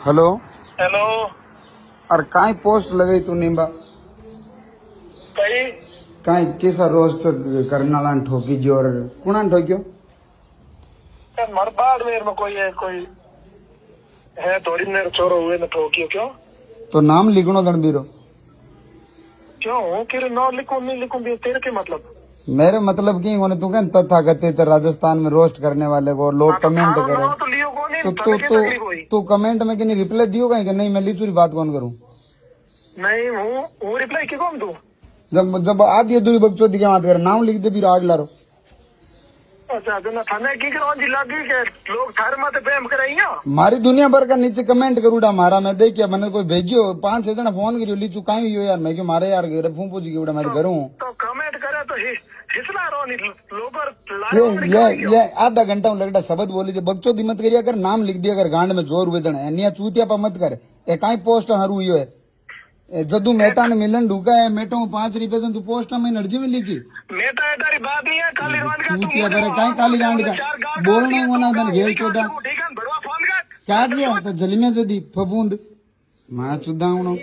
Hello. Hello. और काई post लगे तू निम्बा कई काई कैसा रोस्ट करने वाला ठोकी जी और कुणा ठोक्यो मरबाद मेरे में कोई है थोड़ी मेरे छोरो हुए न ठोकियो क्यों तो नाम लिखनो दणबीरो क्यों हूँ कि नौ लिखूं नहीं लिखूं भी तेरे के मतलब मेरे मतलब की होने तू कहन तथाकथित राजस्थान में रोस्ट करने वाले को लोग हाँ, तो कमेंट थारो करे नाम तो लियो को नहीं तो तने की तकलीफ हुई तू कमेंट में कि नहीं रिप्लाई दियो कहीं कि नहीं मैं लीचूरी बात कौन करूं नहीं हूँ रिप्लाई की कौन दूं जब जब आदि अधूरी बकचोदी की बात करे नाम लिख दे फिर आग लारो अच्छा तो ना थाने की करो जी लगी के लोग थारे माते प्रेम कराइया मारी दुनिया भर का नीचे कमेंट करूडा मारा मैं देखिया मैंने कोई भेजियो 5-6 जना फोन करियो लीचू काई हो यार मैं क्यों मारे यार घर फूफू जी की मैं घर हूं तो कमेंट करे तो हिसला रो नहीं लोग ये आधा घंटा में लगता शब्द बोली जो बच्चों मत करिया कर नाम लिख दिया कर गांड में जोर हुए अन्य चूतिया पर मत कर ए काई पोस्ट हरू यो है जदू मेटा ने मिलन ढूका है मेटो 5 रुपए से तू पोस्ट में नर्जी में लिखी मेटा तारी बात नहीं है काली रांड का चूतिया पर काई काली गांड का बोलना ही होना धन घेल चोदा ठीक है भरवा फोन कर काट लिया तो जली में जदी फबूंद मां चुदा हूं